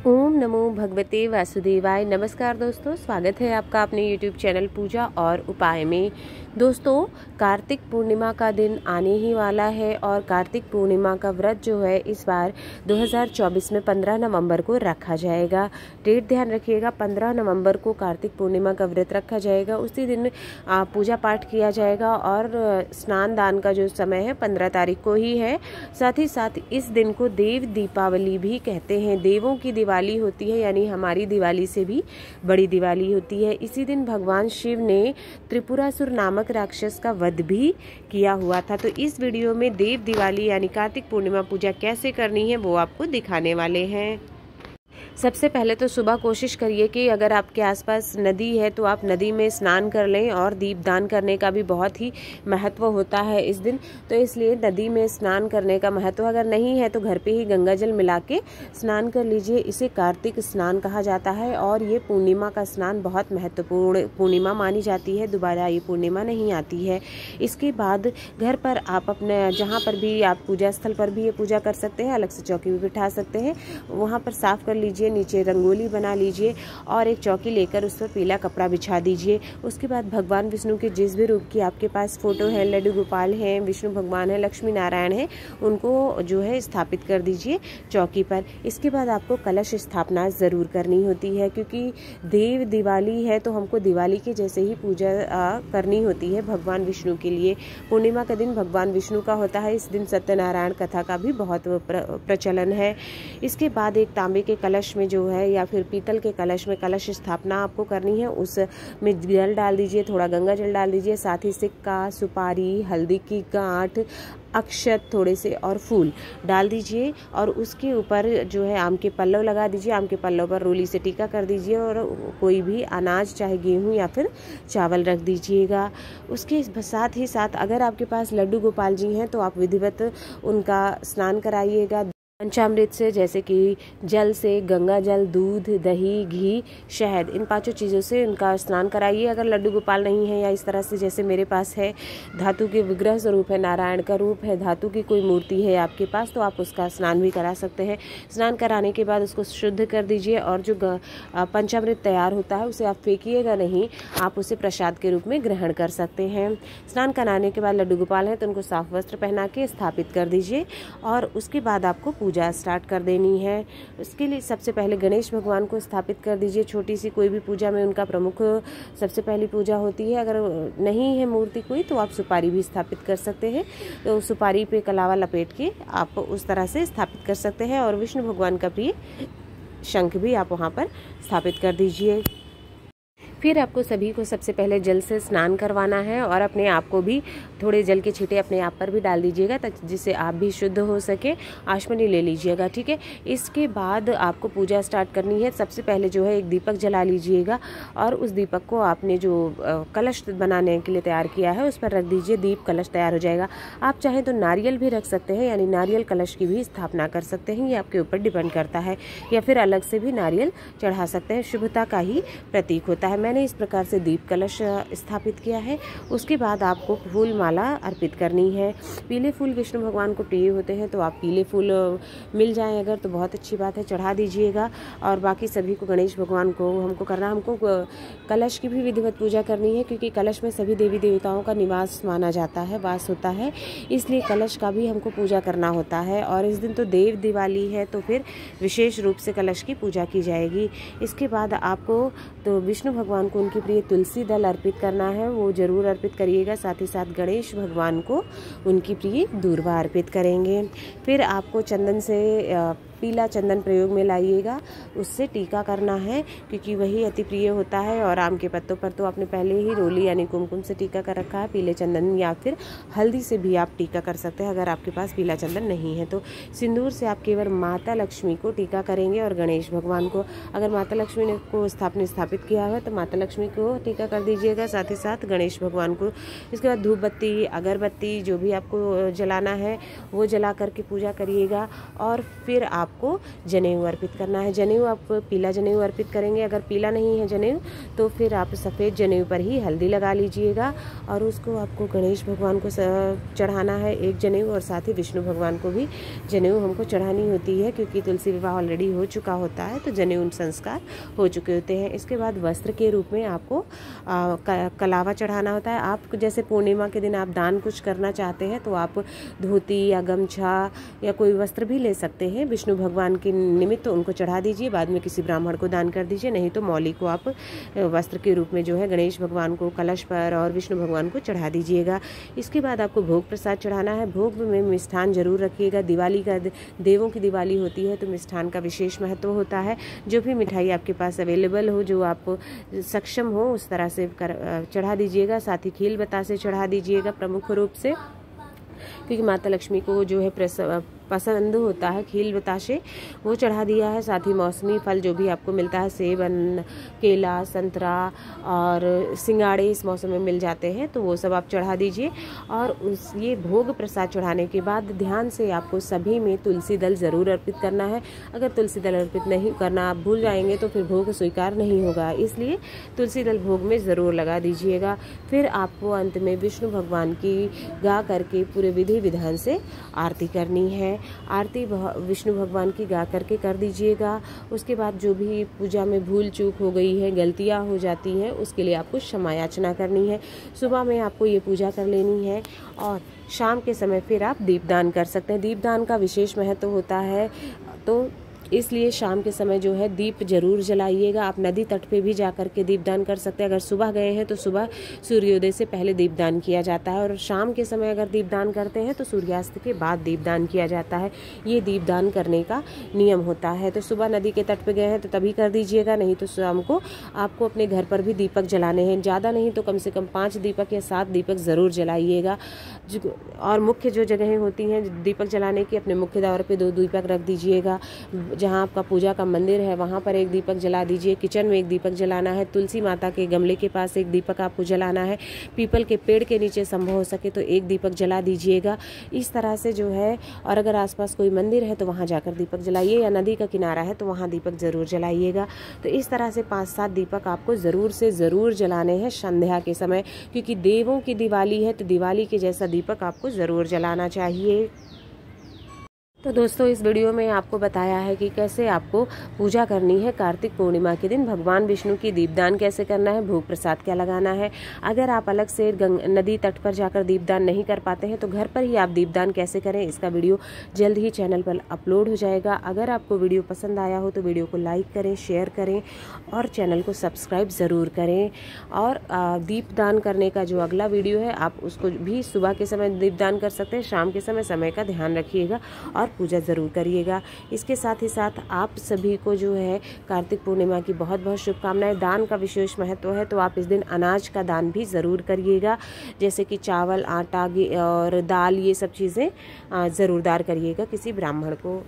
ओम नमो भगवते वासुदेवाय। नमस्कार दोस्तों, स्वागत है आपका अपने YouTube चैनल पूजा और उपाय में। दोस्तों, कार्तिक पूर्णिमा का दिन आने ही वाला है और कार्तिक पूर्णिमा का व्रत जो है इस बार 2024 में 15 नवंबर को रखा जाएगा। डेट ध्यान रखिएगा, 15 नवंबर को कार्तिक पूर्णिमा का व्रत रखा जाएगा। उसी दिन पूजा पाठ किया जाएगा और स्नान दान का जो समय है 15 तारीख को ही है। साथ ही साथ इस दिन को देव दीपावली भी कहते हैं। देवों की दिवाली होती है, यानी हमारी दिवाली से भी बड़ी दिवाली होती है। इसी दिन भगवान शिव ने त्रिपुरासुर नामक राक्षस का वध भी किया हुआ था। तो इस वीडियो में देव दिवाली यानी कार्तिक पूर्णिमा पूजा कैसे करनी है वो आपको दिखाने वाले हैं। सबसे पहले तो सुबह कोशिश करिए कि अगर आपके आसपास नदी है तो आप नदी में स्नान कर लें, और दीपदान करने का भी बहुत ही महत्व होता है इस दिन, तो इसलिए नदी में स्नान करने का महत्व अगर नहीं है तो घर पे ही गंगा जल मिला के स्नान कर लीजिए। इसे कार्तिक स्नान कहा जाता है और ये पूर्णिमा का स्नान बहुत महत्वपूर्ण पूर्णिमा मानी जाती है। दोबारा ये पूर्णिमा नहीं आती है। इसके बाद घर पर आप अपने जहाँ पर भी आप पूजा स्थल पर भी ये पूजा कर सकते हैं, अलग से चौकी भी बिठा सकते हैं, वहाँ पर साफ कर लीजिए, नीचे रंगोली बना लीजिए और एक चौकी लेकर उस पर पीला कपड़ा बिछा दीजिए। उसके बाद भगवान विष्णु के जिस भी रूप की आपके पास फोटो है, लड्डू गोपाल हैं, विष्णु भगवान है, लक्ष्मी नारायण है, उनको जो है स्थापित कर दीजिए चौकी पर। इसके बाद आपको कलश स्थापना ज़रूर करनी होती है, क्योंकि देव दिवाली है तो हमको दिवाली के जैसे ही पूजा करनी होती है भगवान विष्णु के लिए। पूर्णिमा का दिन भगवान विष्णु का होता है। इस दिन सत्यनारायण कथा का भी बहुत प्रचलन है। इसके बाद एक तांबे के कलश में जो है या फिर पीतल के कलश में कलश स्थापना आपको करनी है। उसमें जल डाल दीजिए, थोड़ा गंगा जल डाल दीजिए, साथ ही सिक्का, सुपारी, हल्दी की गांठ, अक्षत थोड़े से और फूल डाल दीजिए और उसके ऊपर जो है आम के पल्लव लगा दीजिए। आम के पल्लव पर रोली से टीका कर दीजिए और कोई भी अनाज चाहे गेहूं या फिर चावल रख दीजिएगा। उसके साथ ही साथ अगर आपके पास लड्डू गोपाल जी हैं तो आप विधिवत उनका स्नान कराइएगा पंचामृत से, जैसे कि जल से, गंगा जल, दूध, दही, घी, शहद, इन 5 चीज़ों से उनका स्नान कराइए। अगर लड्डू गोपाल नहीं है या इस तरह से जैसे मेरे पास है धातु के विग्रह स्वरूप है, नारायण का रूप है, धातु की कोई मूर्ति है आपके पास, तो आप उसका स्नान भी करा सकते हैं। स्नान कराने के बाद उसको शुद्ध कर दीजिए और जो पंचामृत तैयार होता है उसे आप फेंकिएगा नहीं, आप उसे प्रसाद के रूप में ग्रहण कर सकते हैं। स्नान कराने के बाद लड्डू गोपाल हैं तो उनको साफ वस्त्र पहना के स्थापित कर दीजिए और उसके बाद आपको पूजा स्टार्ट कर देनी है। इसके लिए सबसे पहले गणेश भगवान को स्थापित कर दीजिए। छोटी सी कोई भी पूजा में उनका प्रमुख सबसे पहली पूजा होती है। अगर नहीं है मूर्ति कोई तो आप सुपारी भी स्थापित कर सकते हैं, तो सुपारी पे कलावा लपेट के आप उस तरह से स्थापित कर सकते हैं और विष्णु भगवान का प्रिय शंख भी आप वहाँ पर स्थापित कर दीजिए। फिर आपको सभी को सबसे पहले जल से स्नान करवाना है और अपने आप को भी थोड़े जल के छींटे अपने आप पर भी डाल दीजिएगा जिससे आप भी शुद्ध हो सके। आचमनी ले लीजिएगा, ठीक है। इसके बाद आपको पूजा स्टार्ट करनी है। सबसे पहले जो है एक दीपक जला लीजिएगा और उस दीपक को आपने जो कलश बनाने के लिए तैयार किया है उस पर रख दीजिए। दीप कलश तैयार हो जाएगा। आप चाहें तो नारियल भी रख सकते हैं, यानी नारियल कलश की भी स्थापना कर सकते हैं, ये आपके ऊपर डिपेंड करता है, या फिर अलग से भी नारियल चढ़ा सकते हैं। शुभता का ही प्रतीक होता है। मैंने इस प्रकार से दीप कलश स्थापित किया है। उसके बाद आपको फूल माला अर्पित करनी है। पीले फूल विष्णु भगवान को प्रिय होते हैं, तो आप पीले फूल मिल जाएं अगर तो बहुत अच्छी बात है, चढ़ा दीजिएगा। और बाकी सभी को गणेश भगवान को हमको कलश की भी विधिवत पूजा करनी है, क्योंकि कलश में सभी देवी देवताओं का निवास माना जाता है, वास होता है, इसलिए कलश का भी हमको पूजा करना होता है। और इस दिन तो देव दिवाली है तो फिर विशेष रूप से कलश की पूजा की जाएगी। इसके बाद आपको तो विष्णु भगवान को उनकी प्रिय तुलसी दल अर्पित करना है, वो जरूर अर्पित करिएगा। साथ ही साथ गणेश भगवान को उनकी प्रिय दूर्वा अर्पित करेंगे। फिर आपको चंदन से पीला चंदन प्रयोग में लाइएगा, उससे टीका करना है, क्योंकि वही अति प्रिय होता है। और आम के पत्तों पर तो आपने पहले ही रोली यानी कुमकुम से टीका कर रखा है। पीले चंदन या फिर हल्दी से भी आप टीका कर सकते हैं अगर आपके पास पीला चंदन नहीं है तो। सिंदूर से आप केवल माता लक्ष्मी को टीका करेंगे और गणेश भगवान को। अगर माता लक्ष्मी ने को स्थापित किया है तो माता लक्ष्मी को टीका कर दीजिएगा, साथ ही साथ गणेश भगवान को। इसके बाद धूप बत्ती, अगरबत्ती जो भी आपको जलाना है वो जला करके पूजा करिएगा। और फिर आप आपको जनेऊ अर्पित करना है। जनेऊ आप पीला जनेऊ अर्पित करेंगे, अगर पीला नहीं है जनेऊ तो फिर आप सफ़ेद जनेऊ पर ही हल्दी लगा लीजिएगा और उसको आपको गणेश भगवान को चढ़ाना है एक जनेऊ, और साथ ही विष्णु भगवान को भी जनेऊ हमको चढ़ानी होती है, क्योंकि तुलसी विवाह ऑलरेडी हो चुका होता है तो जनेऊ संस्कार हो चुके होते हैं। इसके बाद वस्त्र के रूप में आपको कलावा चढ़ाना होता है। आप जैसे पूर्णिमा के दिन आप दान कुछ करना चाहते हैं तो आप धोती या गमछा या कोई वस्त्र भी ले सकते हैं विष्णु भगवान के निमित्त, तो उनको चढ़ा दीजिए, बाद में किसी ब्राह्मण को दान कर दीजिए, नहीं तो मौली को आप वस्त्र के रूप में जो है गणेश भगवान को कलश पर और विष्णु भगवान को चढ़ा दीजिएगा। इसके बाद आपको भोग प्रसाद चढ़ाना है। भोग में मिष्ठान जरूर रखिएगा। दिवाली का देवों की दिवाली होती है तो मिष्ठान का विशेष महत्व होता है। जो भी मिठाई आपके पास अवेलेबल हो, जो आप सक्षम हो, उस तरह से चढ़ा दीजिएगा। साथ ही खील बतासे चढ़ा दीजिएगा प्रमुख रूप से, क्योंकि माता लक्ष्मी को जो है पसंद होता है खील बताशे, वो चढ़ा दिया है। साथ ही मौसमी फल जो भी आपको मिलता है, सेब, केला, संतरा और सिंगाड़े इस मौसम में मिल जाते हैं, तो वो सब आप चढ़ा दीजिए। और ये भोग प्रसाद चढ़ाने के बाद ध्यान से आपको सभी में तुलसी दल ज़रूर अर्पित करना है। अगर तुलसी दल अर्पित नहीं करना आप भूल जाएंगे तो फिर भोग स्वीकार नहीं होगा, इसलिए तुलसी दल भोग में ज़रूर लगा दीजिएगा। फिर आपको अंत में विष्णु भगवान की गा करके पूरे विधि विधान से आरती करनी है। आरती विष्णु भगवान की गा करके कर दीजिएगा। उसके बाद जो भी पूजा में भूल चूक हो गई है, गलतियां हो जाती हैं, उसके लिए आपको क्षमा याचना करनी है। सुबह में आपको ये पूजा कर लेनी है और शाम के समय फिर आप दीपदान कर सकते हैं। दीपदान का विशेष महत्व होता है, तो इसलिए शाम के समय जो है दीप जरूर जलाइएगा। आप नदी तट पे भी जा कर के दीपदान कर सकते हैं। अगर सुबह गए हैं तो सुबह सूर्योदय से पहले दीपदान किया जाता है, और शाम के समय अगर दीपदान करते हैं तो सूर्यास्त के बाद दीपदान किया जाता है। ये दीपदान करने का नियम होता है। तो सुबह नदी के तट पे गए हैं तो तभी कर दीजिएगा, नहीं तो शाम को आपको अपने घर पर भी दीपक जलाने हैं। ज़्यादा नहीं तो कम से कम 5 दीपक या 7 दीपक ज़रूर जलाइएगा। और मुख्य जो जगहें होती हैं दीपक जलाने की, अपने मुख्य द्वार पे 2 दीपक रख दीजिएगा। जहाँ आपका पूजा का मंदिर है वहाँ पर एक दीपक जला दीजिए। किचन में एक दीपक जलाना है। तुलसी माता के गमले के पास एक दीपक आपको जलाना है। पीपल के पेड़ के नीचे संभव हो सके तो एक दीपक जला दीजिएगा। इस तरह से जो है, और अगर आसपास कोई मंदिर है तो वहाँ जाकर दीपक जलाइए, या नदी का किनारा है तो वहाँ दीपक ज़रूर जलाइएगा। तो इस तरह से 5-7 दीपक आपको ज़रूर से ज़रूर जलाने हैं संध्या के समय, क्योंकि देवों की दिवाली है तो दिवाली के जैसा दीपक आपको ज़रूर जलाना चाहिए। तो दोस्तों, इस वीडियो में आपको बताया है कि कैसे आपको पूजा करनी है कार्तिक पूर्णिमा के दिन, भगवान विष्णु की दीपदान कैसे करना है, भोग प्रसाद क्या लगाना है। अगर आप अलग से नदी तट पर जाकर दीपदान नहीं कर पाते हैं तो घर पर ही आप दीपदान कैसे करें, इसका वीडियो जल्द ही चैनल पर अपलोड हो जाएगा। अगर आपको वीडियो पसंद आया हो तो वीडियो को लाइक करें, शेयर करें और चैनल को सब्सक्राइब ज़रूर करें। और दीपदान करने का जो अगला वीडियो है आप उसको भी सुबह के समय दीपदान कर सकते हैं। शाम के समय का ध्यान रखिएगा और पूजा ज़रूर करिएगा। इसके साथ ही साथ आप सभी को जो है कार्तिक पूर्णिमा की बहुत बहुत शुभकामनाएं। दान का विशेष महत्व है तो आप इस दिन अनाज का दान भी ज़रूर करिएगा, जैसे कि चावल, आटा और दाल, ये सब चीज़ें ज़रूर दान करिएगा किसी ब्राह्मण को।